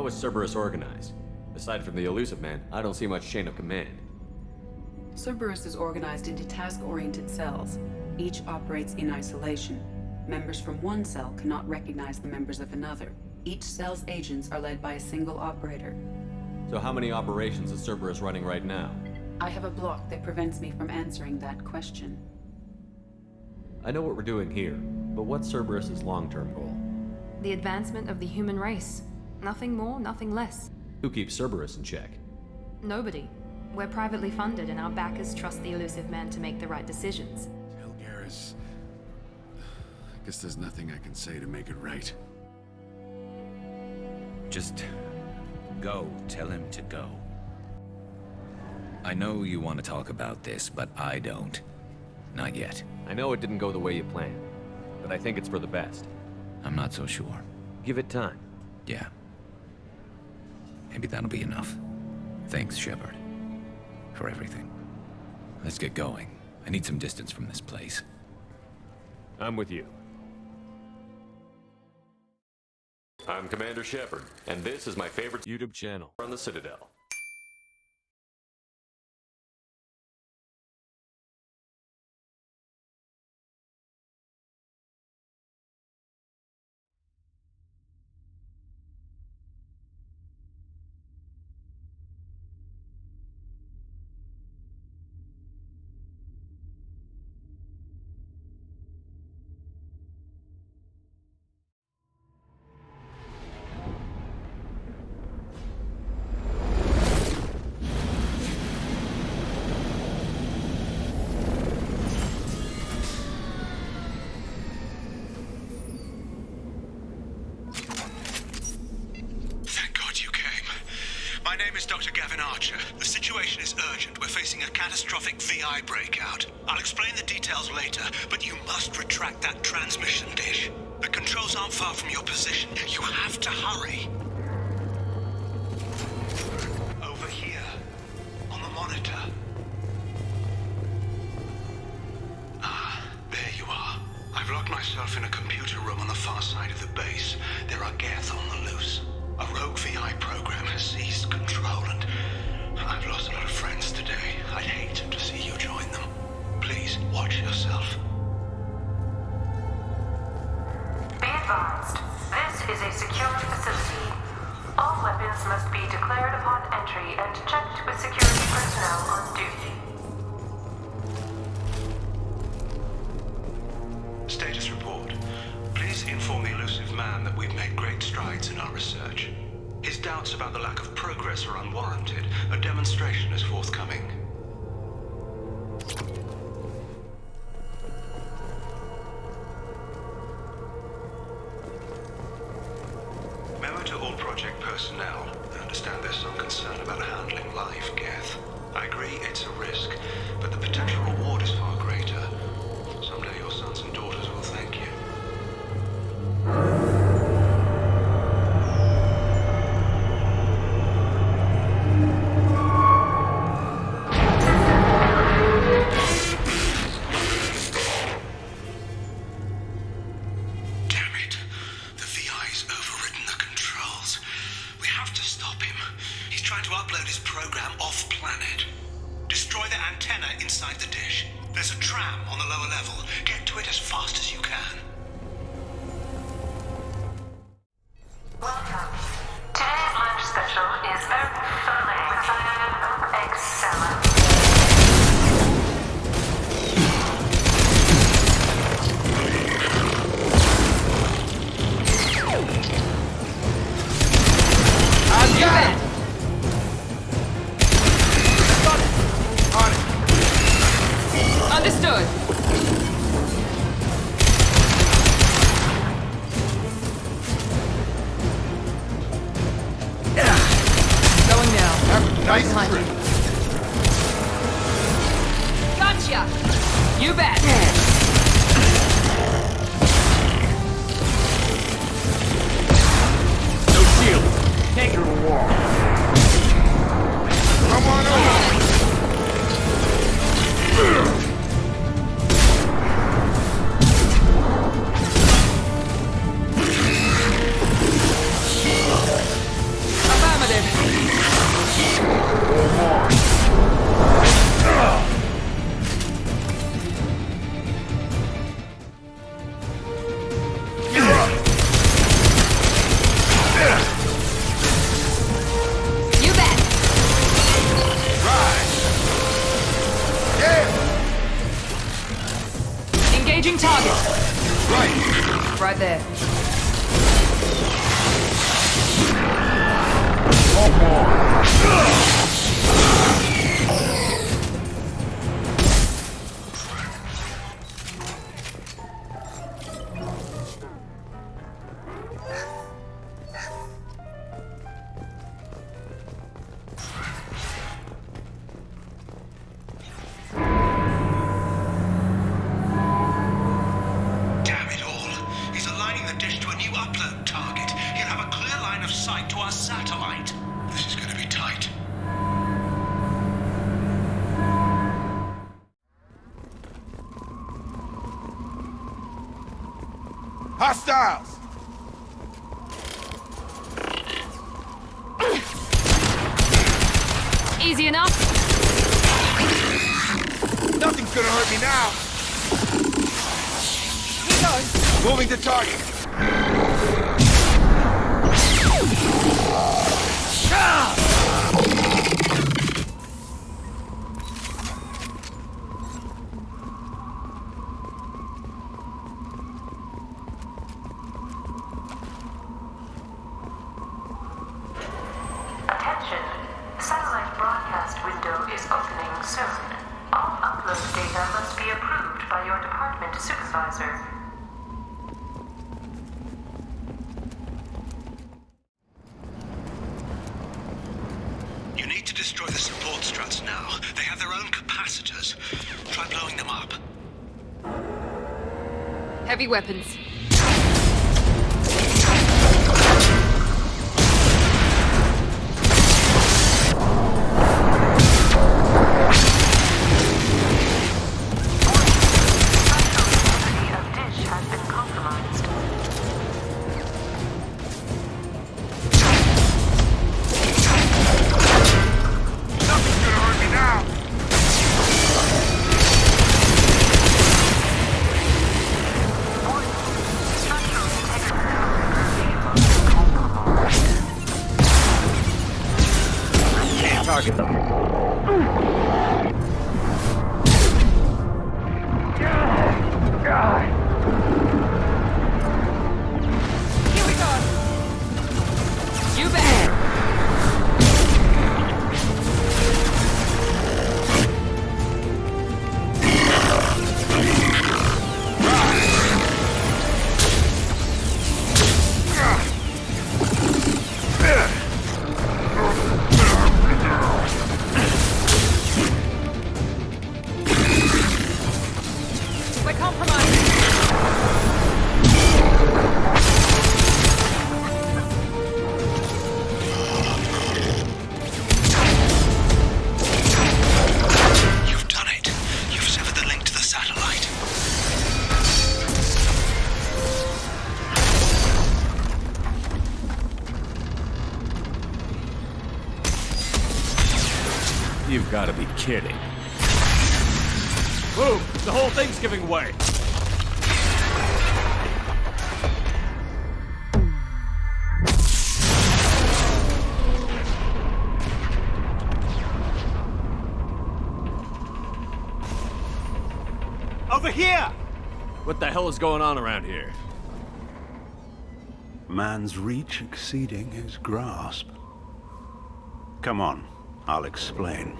How is Cerberus organized? Aside from the elusive man, I don't see much chain of command. Cerberus is organized into task-oriented cells. Each operates in isolation. Members from one cell cannot recognize the members of another. Each cell's agents are led by a single operator. So how many operations is Cerberus running right now? I have a block that prevents me from answering that question. I know what we're doing here, but what's Cerberus's long-term goal? The advancement of the human race. Nothing more, nothing less. Who keeps Cerberus in check? Nobody. We're privately funded and our backers trust the elusive man to make the right decisions. Tell Garrus. I guess there's nothing I can say to make it right. Just go. Tell him to go. I know you want to talk about this, but I don't. Not yet. I know it didn't go the way you planned, but I think it's for the best. I'm not so sure. Give it time. Yeah. Maybe that'll be enough. Thanks, Shepard. For everything. Let's get going. I need some distance from this place. I'm with you. I'm Commander Shepard, and this is my favorite YouTube channel on the Citadel. My name is Dr. Gavin Archer. The situation is urgent. We're facing a catastrophic VI breakout. I'll explain the details later, but you must retract that transmission dish. The controls aren't far from your position. You have to hurry. Over here, on the monitor. Ah, there you are. I've locked myself in a computer room on the far side of the base. There are Geth on the loose. A rogue VI program has seized control, and I've lost a lot of friends today. I'd hate to see you join them. Please, watch yourself. Be advised, this is a secure facility. All weapons must be declared upon entry and checked with security personnel on duty. Status report. Please inform the elusive man that we've made great strides in our research. His doubts about the lack of progress are unwarranted. A demonstration is forthcoming. Memo to all project personnel. I understand there's some concern about handling live Geth. I agree it's a risk, but the potential reward is far greater. Someday your sons and daughters will thank you. Right! Right there. Damn it all. He's aligning the dish to a new upload target. He'll have a clear line of sight to our satellite. This is going to be tight. Hostiles! Easy enough. Nothing's gonna hurt me now! Moving to target! Attention. Satellite broadcast window is opening soon. All upload data must be approved by your department supervisor. You need to destroy the support struts now. They have their own capacitors. Try blowing them up. Heavy weapons. Integrity of dish has been compromised. Nothing's gonna hurt me now! Target them. Here we go. You bet. We're compromised. You've done it. You've severed the link to the satellite. You've got to be kidding. Boom! The whole thing's giving way. Over here! What the hell is going on around here? Man's reach exceeding his grasp. Come on, I'll explain.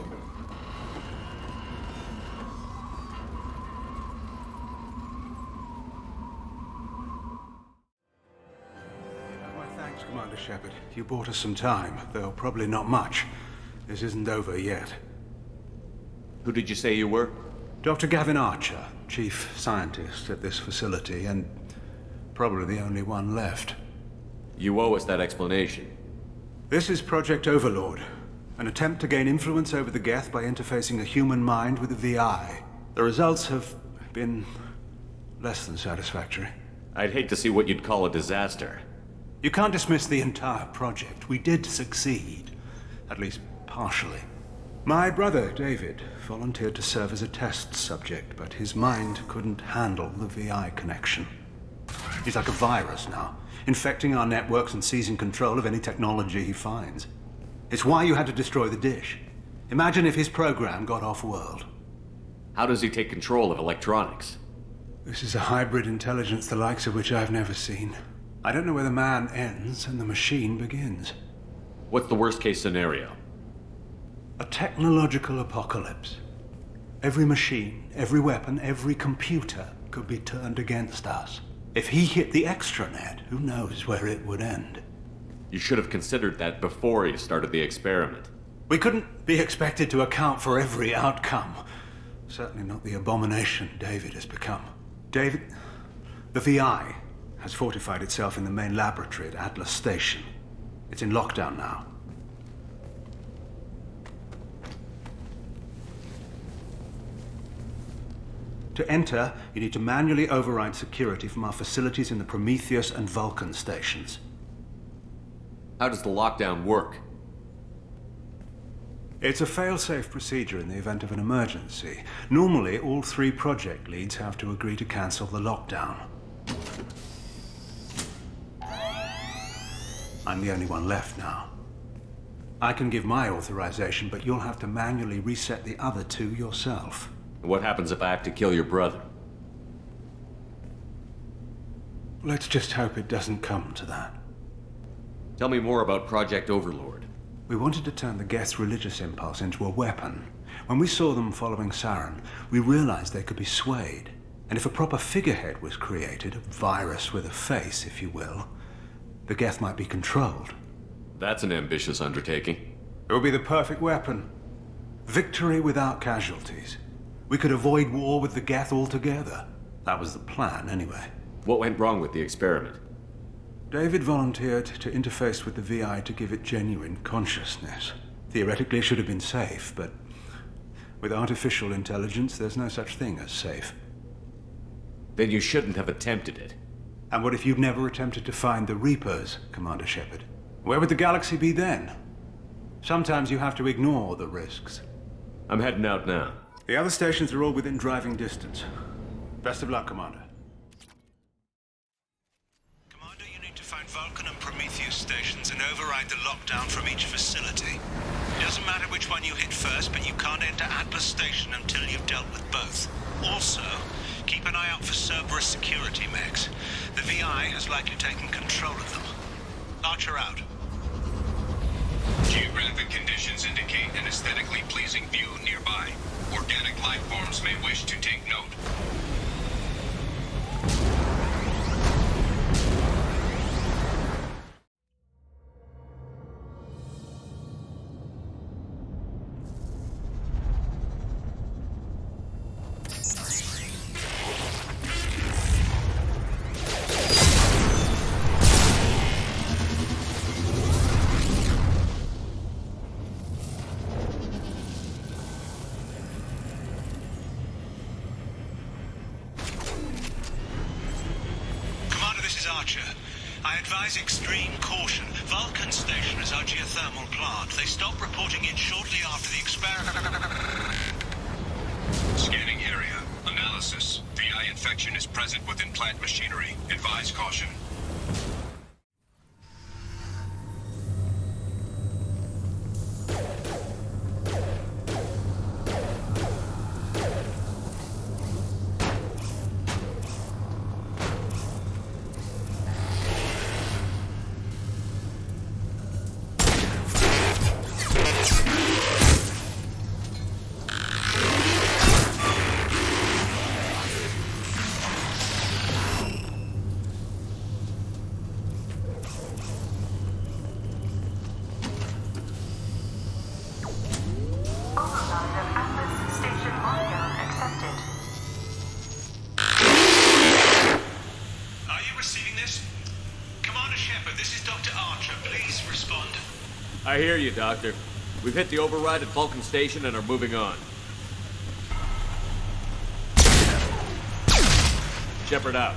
My thanks, Commander Shepard. You bought us some time, though probably not much. This isn't over yet. Who did you say you were? Dr. Gavin Archer, chief scientist at this facility, and probably the only one left. You owe us that explanation. This is Project Overlord, an attempt to gain influence over the Geth by interfacing a human mind with a VI. The results have been less than satisfactory. I'd hate to see what you'd call a disaster. You can't dismiss the entire project. We did succeed, at least partially. My brother, David, volunteered to serve as a test subject, but his mind couldn't handle the VI connection. He's like a virus now, infecting our networks and seizing control of any technology he finds. It's why you had to destroy the dish. Imagine if his program got off-world. How does he take control of electronics? This is a hybrid intelligence the likes of which I've never seen. I don't know where the man ends and the machine begins. What's the worst case scenario? A technological apocalypse. Every machine, every weapon, every computer could be turned against us. If he hit the extranet, who knows where it would end? You should have considered that before you started the experiment. We couldn't be expected to account for every outcome. Certainly not the abomination David has become. David, the VI has fortified itself in the main laboratory at Atlas Station. It's in lockdown now. To enter, you need to manually override security from our facilities in the Prometheus and Vulcan stations. How does the lockdown work? It's a fail-safe procedure in the event of an emergency. Normally, all 3 project leads have to agree to cancel the lockdown. I'm the only one left now. I can give my authorization, but you'll have to manually reset the other 2 yourself. What happens if I have to kill your brother? Let's just hope it doesn't come to that. Tell me more about Project Overlord. We wanted to turn the Geth's religious impulse into a weapon. When we saw them following Saren, we realized they could be swayed. And if a proper figurehead was created, a virus with a face, if you will, the Geth might be controlled. That's an ambitious undertaking. It would be the perfect weapon. Victory without casualties. We could avoid war with the Geth altogether. That was the plan, anyway. What went wrong with the experiment? David volunteered to interface with the VI to give it genuine consciousness. Theoretically, it should have been safe, but with artificial intelligence, there's no such thing as safe. Then you shouldn't have attempted it. And what if you'd never attempted to find the Reapers, Commander Shepard? Where would the galaxy be then? Sometimes you have to ignore the risks. I'm heading out now. The other stations are all within driving distance. Best of luck, Commander. Commander, you need to find Vulcan and Prometheus stations and override the lockdown from each facility. It doesn't matter which one you hit first, but you can't enter Atlas Station until you've dealt with both. Also, keep an eye out for Cerberus security mechs. The VI has likely taken control of them. Archer out. Geographic conditions indicate an aesthetically pleasing view nearby. Organic life forms may wish to take note. I advise extreme caution. Vulcan Station is our geothermal plant. They stopped reporting in shortly after the experiment. Scanning area. Analysis. VI infection is present within plant machinery. Advise caution. I hear you, Doctor. We've hit the override at Vulcan Station and are moving on. Shepard out.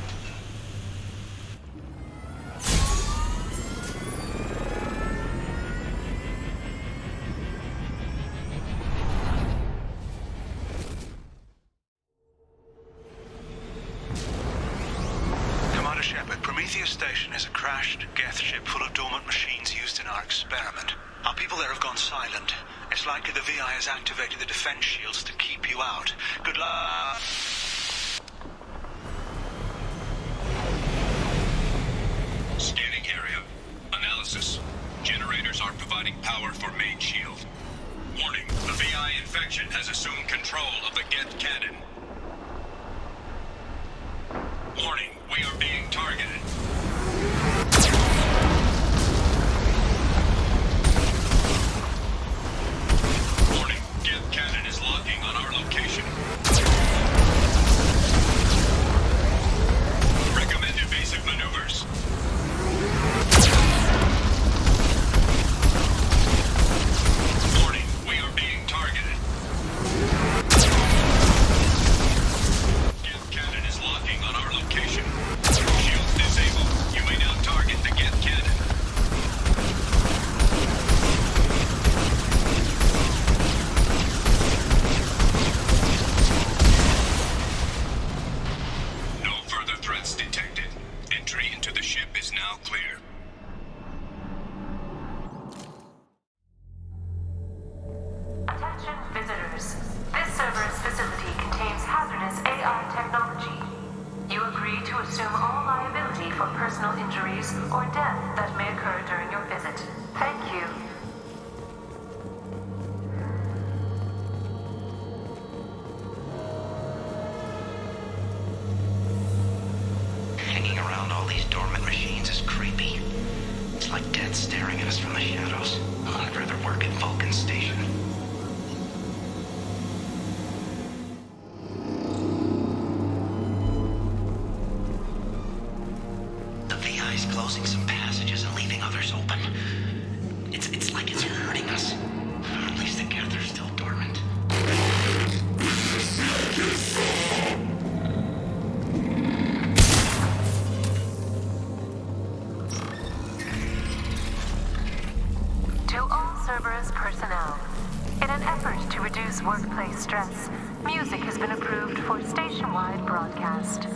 Commander Shepard, Prometheus Station is a crashed Geth ship full of dormant machines used in our experiment. Our people there have gone silent. It's likely the VI has activated the defense shields to keep you out. Good luck. power for main shield. Warning, the VI infection has assumed control of the Geth cannon. Warning, we are being targeted. Warning, Geth cannon is locking on our location. Recommend evasive maneuvers. Warning, we are being targeted. Geth cannon is locking on our location. Shields disabled. You may now target the Geth cannon. No further threats detected. Entry into the ship is now clear. Attention visitors. This Cerberus facility contains hazardous AI technology. You agree to assume all liability for personal injuries or death that may occur during your visit. Thank you. Hanging around all these dormant machines is creepy. It's like death staring at us from the shadows. I'd rather work at Vulcan Station. The VI's closing some passages and leaving others open. It's like it's hurting us. At least the Geth are still dormant. To all Cerberus personnel, in an effort to reduce workplace stress, music has been approved for station-wide broadcast.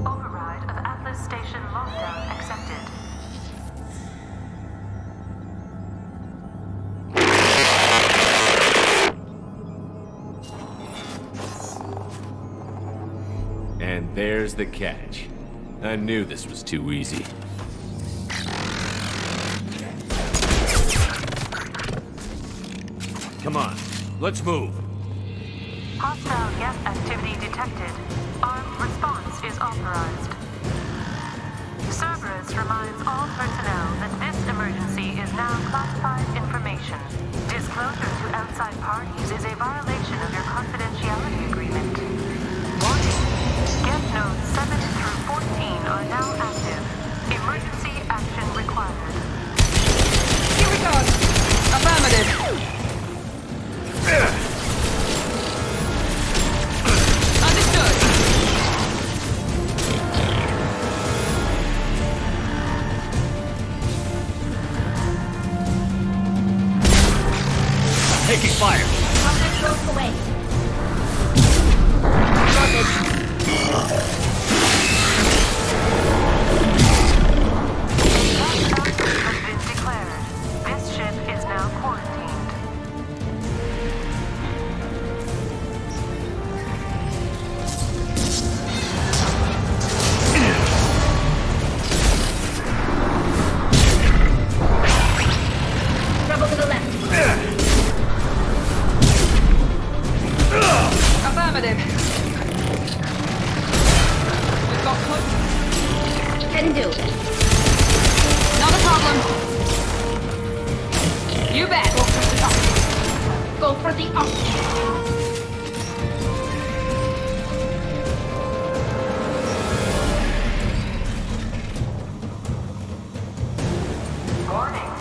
Override of Atlas Station lockdown accepted. And there's the catch. I knew this was too easy. Come on, let's move. Hostile Geth activity detected. Armed response is authorized. Cerberus reminds all personnel that this emergency is now classified information. Disclosure to outside parties is a violation of your confidentiality agreement. Warning. Geth nodes 7 through 14 are now active. Emergency action required. Here we go! Affirmative! Understood! Taking fire! Contact close away. Lockdown has been declared. This ship is now quarantined. Rebel to the left. Affirmative! We've got close. Can do. Not a problem. You bet! Go for the up. Warning.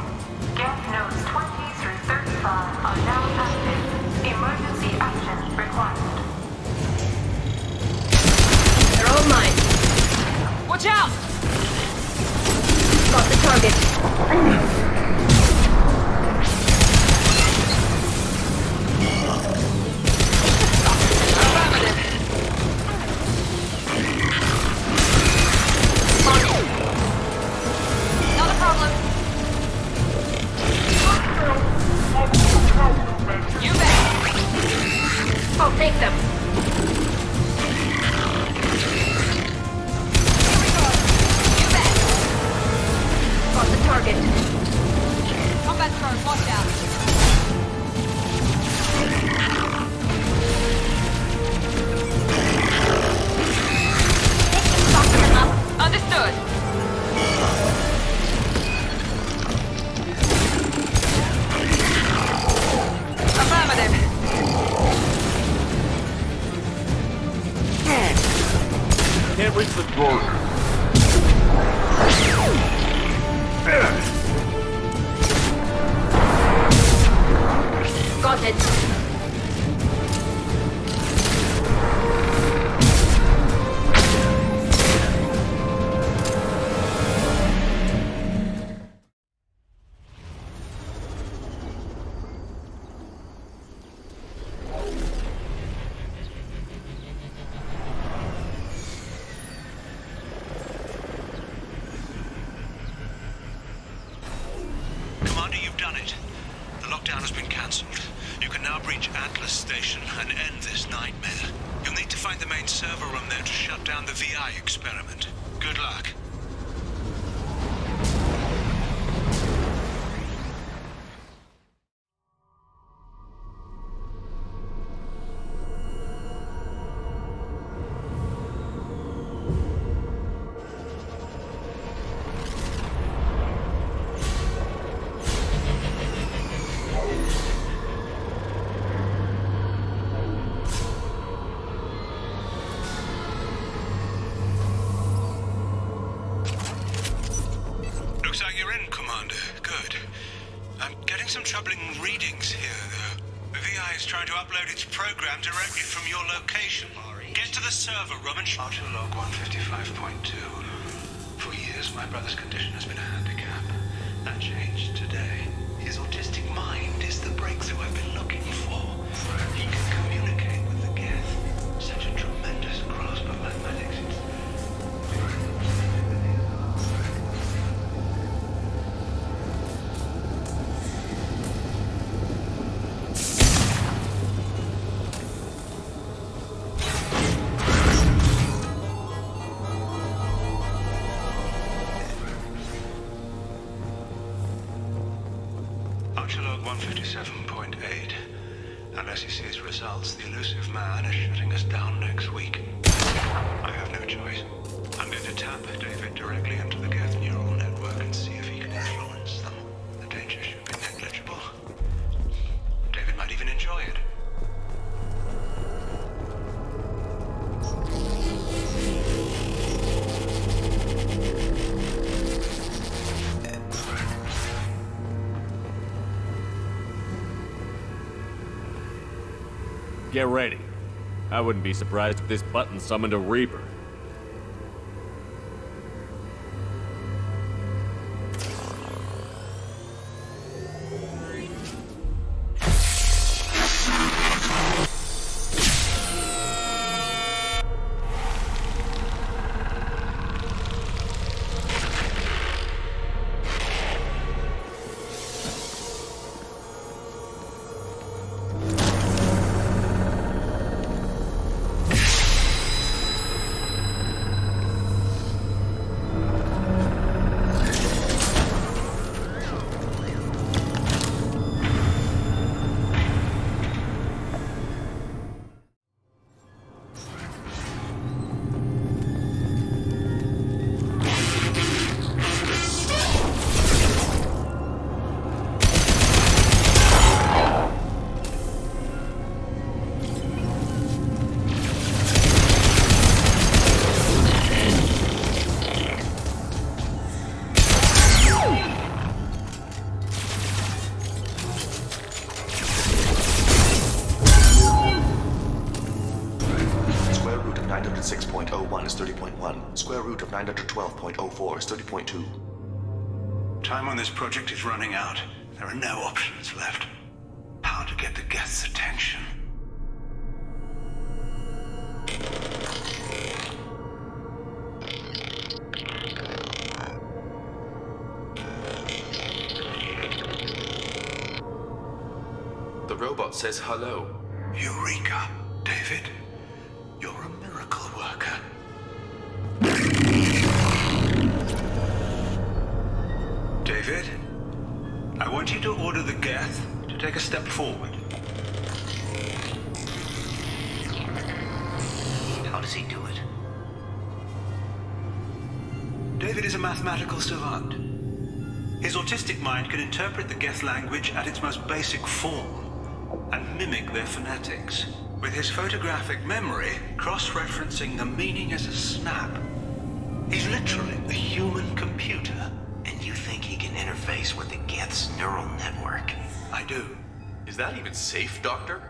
Geth nodes 20 through 35 are now active. Emergency action required. They're all mine. Watch out! Got the target. Not a problem. Understood. Affirmative. Can't reach the door. Got it. Commander, you've done it. The lockdown has been cancelled. You can now breach Atlas Station and end this nightmare. You'll need to find the main server room there to shut down the VI experiment. Good luck. Looks like you're in, Commander. Good. I'm getting some troubling readings here, though. The VI is trying to upload its program directly from your location. Get to the server room and... Autolog 155.2. For years, my brother's condition has been a handicap. That changed today. His autistic mind is the breakthrough I've been looking for. He can communicate with the Geth. Such a tremendous grasp of mathematics. Autolog 157.8. Unless he sees results, the elusive man is shutting us down next week. I have no choice. I'm going to tap David directly into the Geth neural network and see if he can influence them. The danger should be negligible. David might even enjoy it. Get ready. I wouldn't be surprised if this button summoned a Reaper. is 30.1. Square root of 912.04 is 30.2. Time on this project is running out. There are no options left. How to get the Geth's attention. The robot says hello. Eureka, David. You're a miracle worker. David, I want you to order the Geth to take a step forward. How does he do it? David is a mathematical savant. His autistic mind can interpret the Geth language at its most basic form and mimic their phonetics. With his photographic memory, cross-referencing the meaning as a snap. He's literally a human computer. And you think he can interface with the Geth's neural network? I do. Is that even safe, Doctor?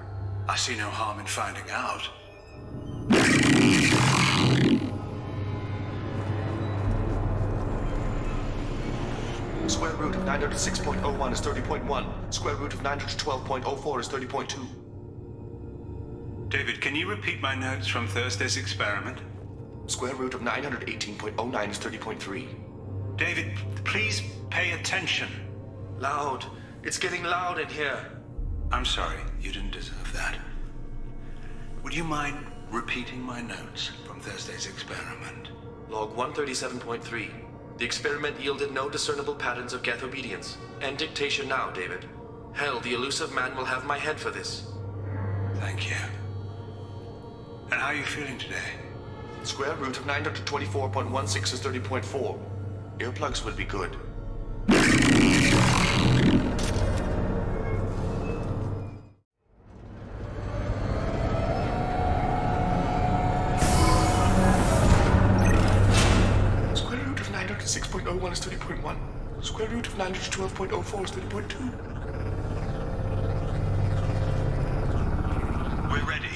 I see no harm in finding out. Square root of 906.01 is 30.1. Square root of 912.04 is 30.2. David, can you repeat my notes from Thursday's experiment? Square root of 918.09 is 30.3. David, please pay attention. Loud. It's getting loud in here. I'm sorry, you didn't deserve that. Would you mind repeating my notes from Thursday's experiment? Log 137.3. The experiment yielded no discernible patterns of Geth obedience. End dictation now, David. Hell, the elusive man will have my head for this. Thank you. And how are you feeling today? Square root of 924.16 is 30.4. Earplugs would be good. Square root of 906.01 is 30.1. Square root of 912.04 is 30.2. We're ready.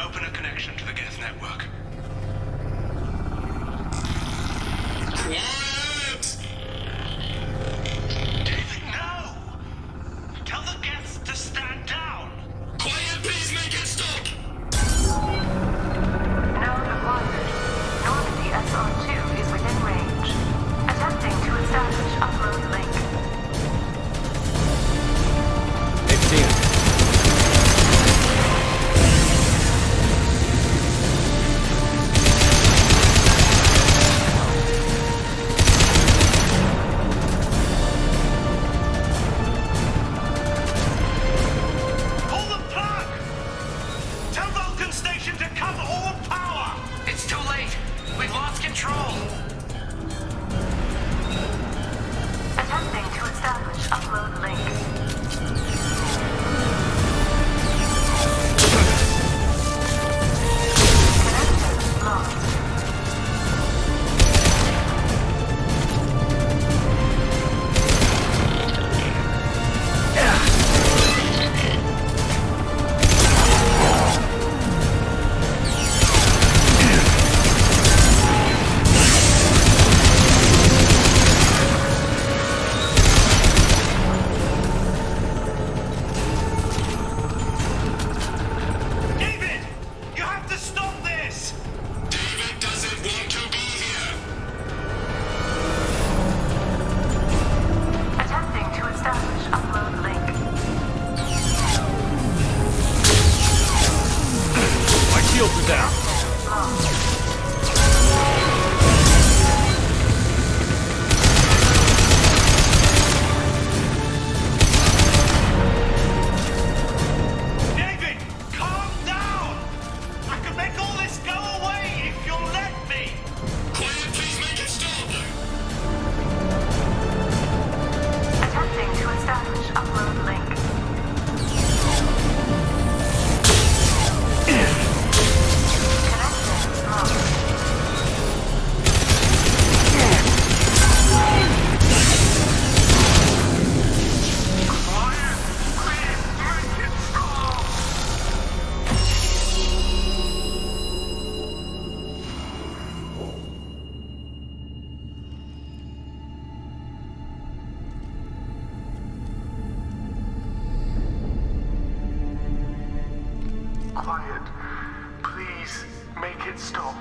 Open a connection to the Geth network. Quiet! David, no! Tell the Geths to stand down! Quiet, please make it stop! Node acquired. Normandy SR2 is within range. Attempting to establish upload link. 15. Pull the plug! Tell Vulcan Station to cut all power! It's too late. We've lost control. Attempting to establish upload link. Connection lost. David! You have to stop this! David doesn't want to be here! Attempting to establish upload link. My shields are down. Lost. David, calm down! I can make all this go away if you'll let me! Quiet, please make it stop! Attempting to establish upload link. Connection lost. Quiet! Please make it stop! Quiet. Please make it stop.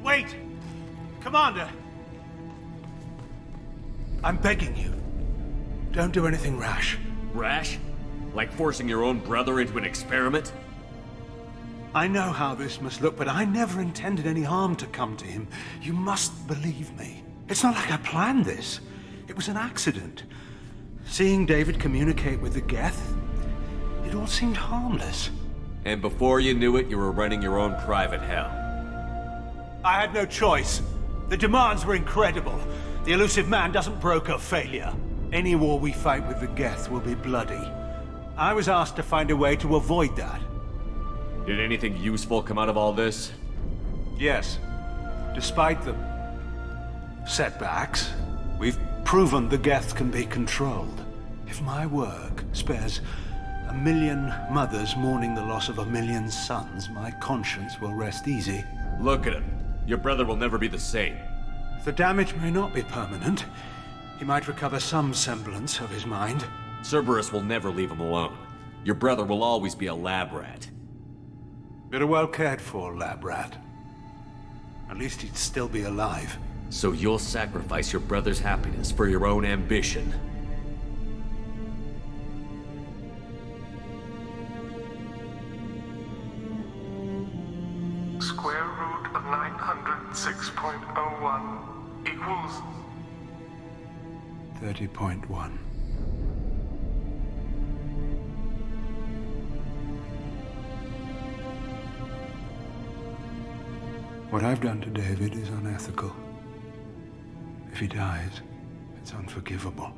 Wait! Commander! I'm begging you. Don't do anything rash. Rash? Like forcing your own brother into an experiment? I know how this must look, but I never intended any harm to come to him. You must believe me. It's not like I planned this. It was an accident. Seeing David communicate with the Geth, it all seemed harmless. And before you knew it, you were running your own private hell. I had no choice. The demands were incredible. The elusive man doesn't broker failure. Any war we fight with the Geth will be bloody. I was asked to find a way to avoid that. Did anything useful come out of all this? Yes. Despite the setbacks, we've proven the Geth can be controlled. If my work spares 1 million mothers mourning the loss of 1 million sons, my conscience will rest easy. Look at him. Your brother will never be the same. The damage may not be permanent. He might recover some semblance of his mind. Cerberus will never leave him alone. Your brother will always be a lab rat. But a well cared-for lab rat. At least he'd still be alive. So you'll sacrifice your brother's happiness for your own ambition. Square root of 906.01 equals 30.1. What I've done to David is unethical. If he dies, it's unforgivable.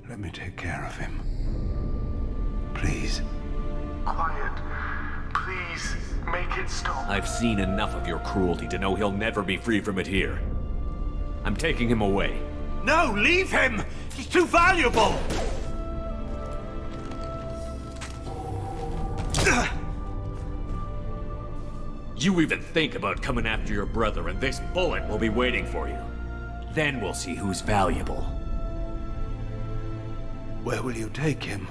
Let me take care of him. Please. Quiet. Please, make it stop. I've seen enough of your cruelty to know he'll never be free from it here. I'm taking him away. No, leave him! He's too valuable! You even think about coming after your brother, and this bullet will be waiting for you. Then we'll see who's valuable. Where will you take him?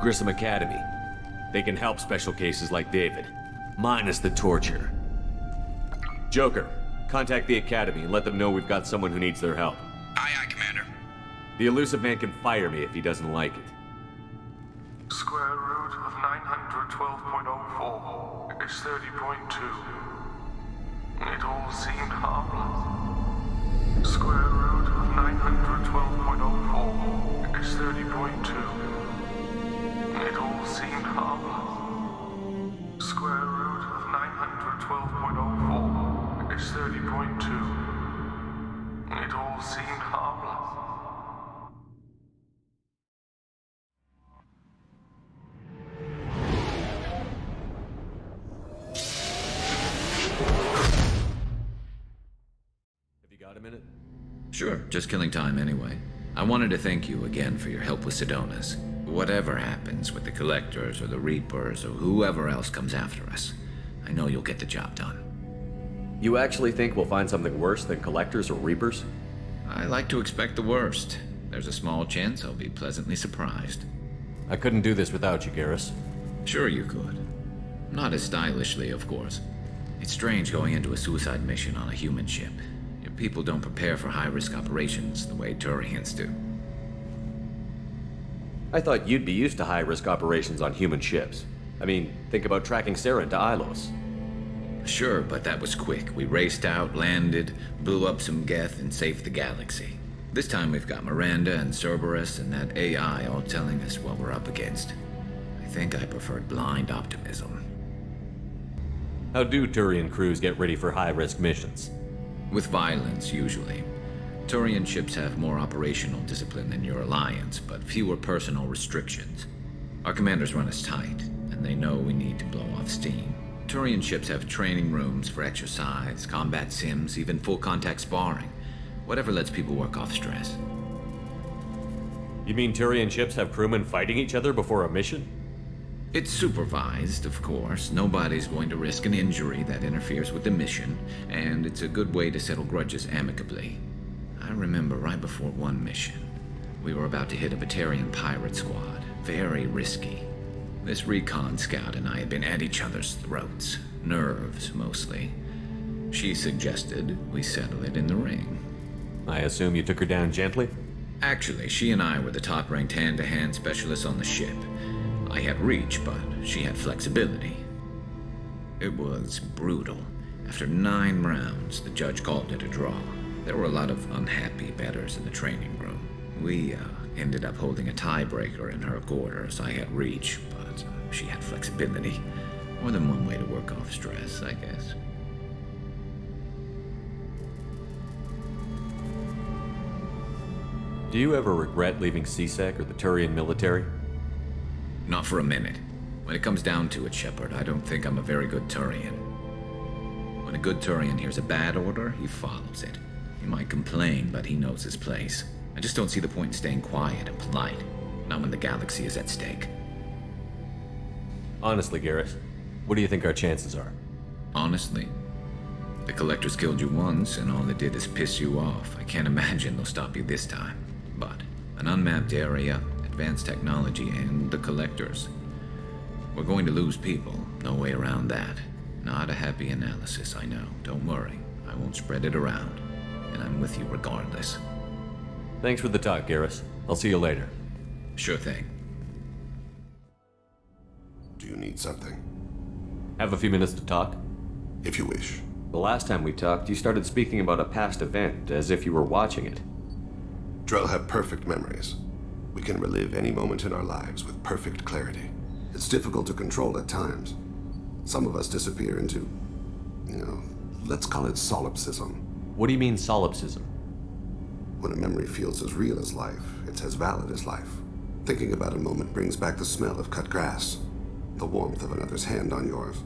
Grissom Academy. They can help special cases like David, minus the torture. Joker, contact the Academy and let them know we've got someone who needs their help. Aye, aye, Commander. The elusive man can fire me if he doesn't like it. Square root of 912.04 is 30.2. It all seemed harmless. Square root of 912.04 is 30.2. It all seemed harmless. Square root of 912.04 is 30.2. It all seemed harmless. Got a minute? Sure, just killing time anyway. I wanted to thank you again for your help with Sidonis. Whatever happens with the Collectors or the Reapers or whoever else comes after us, I know you'll get the job done. You actually think we'll find something worse than Collectors or Reapers? I like to expect the worst. There's a small chance I'll be pleasantly surprised. I couldn't do this without you, Garrus. Sure you could. Not as stylishly, of course. It's strange going into a suicide mission on a human ship. People don't prepare for high-risk operations the way Turians do. I thought you'd be used to high-risk operations on human ships. I mean, think about tracking Saren to Ilos. Sure, but that was quick. We raced out, landed, blew up some Geth, and saved the galaxy. This time we've got Miranda and Cerberus and that AI all telling us what we're up against. I think I preferred blind optimism. How do Turian crews get ready for high-risk missions? With violence, usually. Turian ships have more operational discipline than your alliance, but fewer personal restrictions. Our commanders run us tight, and they know we need to blow off steam. Turian ships have training rooms for exercise, combat sims, even full-contact sparring. Whatever lets people work off stress. You mean Turian ships have crewmen fighting each other before a mission? It's supervised, of course. Nobody's going to risk an injury that interferes with the mission, and it's a good way to settle grudges amicably. I remember right before one mission, we were about to hit a Batarian pirate squad. Very risky. This recon scout and I had been at each other's throats. Nerves, mostly. She suggested we settle it in the ring. I assume you took her down gently? Actually, she and I were the top-ranked hand-to-hand specialists on the ship. I had reach, but she had flexibility. It was brutal. After 9 rounds, the judge called it a draw. There were a lot of unhappy bettors in the training room. We Ended up holding a tiebreaker in her quarters. I had reach, but she had flexibility. More than one way to work off stress, I guess. Do you ever regret leaving CSEC or the Turian military? Not for a minute. When it comes down to it, Shepard, I don't think I'm a very good Turian. When a good Turian hears a bad order, he follows it. He might complain, but he knows his place. I just don't see the point in staying quiet and polite. Not when the galaxy is at stake. Honestly, Garrus, what do you think our chances are? Honestly? The Collectors killed you once, and all they did is piss you off. I can't imagine they'll stop you this time. But an unmapped area, advanced technology, and the Collectors. We're going to lose people. No way around that. Not a happy analysis, I know. Don't worry. I won't spread it around. And I'm with you regardless. Thanks for the talk, Garrus. I'll see you later. Sure thing. Do you need something? Have a few minutes to talk? If you wish. The last time we talked, you started speaking about a past event, as if you were watching it. Drell have perfect memories. We can relive any moment in our lives with perfect clarity. It's difficult to control at times. Some of us disappear into, let's call it solipsism. What do you mean, solipsism? When a memory feels as real as life, it's as valid as life. Thinking about a moment brings back the smell of cut grass, the warmth of another's hand on yours,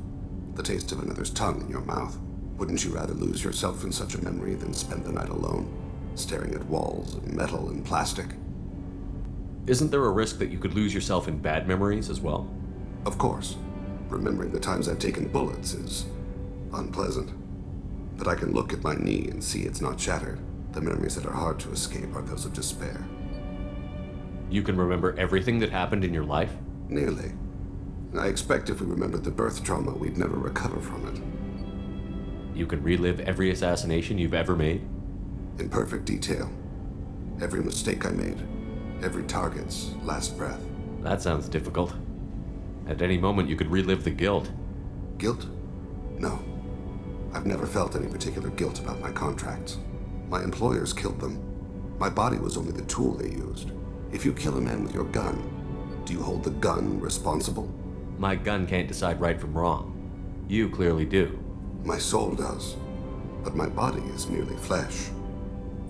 the taste of another's tongue in your mouth. Wouldn't you rather lose yourself in such a memory than spend the night alone, staring at walls of metal and plastic? Isn't there a risk that you could lose yourself in bad memories as well? Of course. Remembering the times I've taken bullets is unpleasant. But I can look at my knee and see it's not shattered. The memories that are hard to escape are those of despair. You can remember everything that happened in your life? Nearly. I expect if we remembered the birth trauma, we'd never recover from it. You can relive every assassination you've ever made? In perfect detail. Every mistake I made. Every target's last breath. That sounds difficult. At any moment, you could relive the guilt. Guilt? No. I've never felt any particular guilt about my contracts. My employers killed them. My body was only the tool they used. If you kill a man with your gun, do you hold the gun responsible? My gun can't decide right from wrong. You clearly do. My soul does. But my body is merely flesh.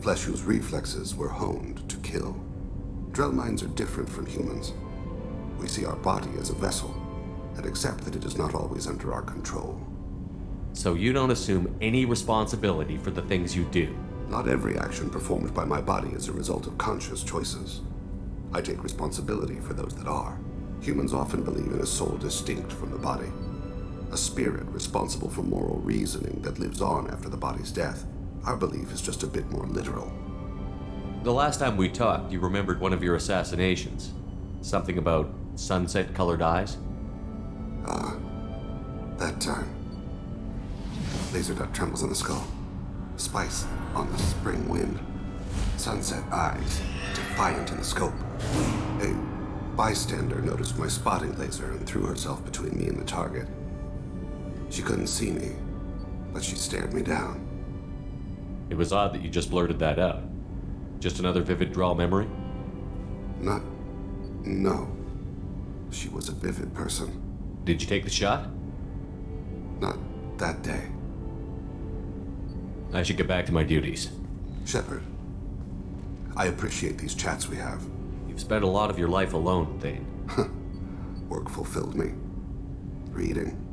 Flesh whose reflexes were honed to kill. Drell minds are different from humans. We see our body as a vessel, and accept that it is not always under our control. So you don't assume any responsibility for the things you do? Not every action performed by my body is a result of conscious choices. I take responsibility for those that are. Humans often believe in a soul distinct from the body. A spirit responsible for moral reasoning that lives on after the body's death. Our belief is just a bit more literal. The last time we talked, you remembered one of your assassinations. Something about sunset-colored eyes? That time. Laser dot trembles on the skull. Spice on the spring wind. Sunset eyes, defiant in the scope. A bystander noticed my spotting laser and threw herself between me and the target. She couldn't see me, but she stared me down. It was odd that you just blurted that out. Just another vivid draw memory? No. She was a vivid person. Did you take the shot? Not that day. I should get back to my duties. Shepard, I appreciate these chats we have. You've spent a lot of your life alone, Thane. Work fulfilled me. Reading.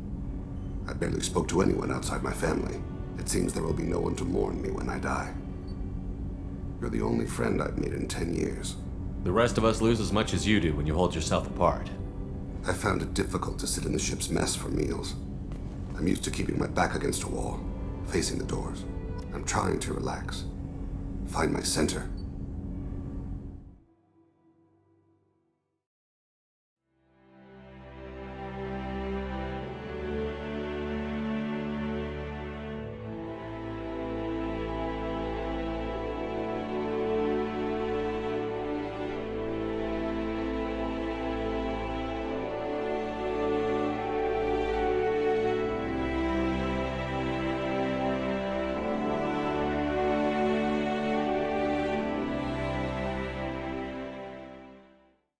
I barely spoke to anyone outside my family. It seems there will be no one to mourn me when I die. You're the only friend I've made in 10 years. The rest of us lose as much as you do when you hold yourself apart. I found it difficult to sit in the ship's mess for meals. I'm used to keeping my back against a wall, facing the doors. I'm trying to relax. Find my center.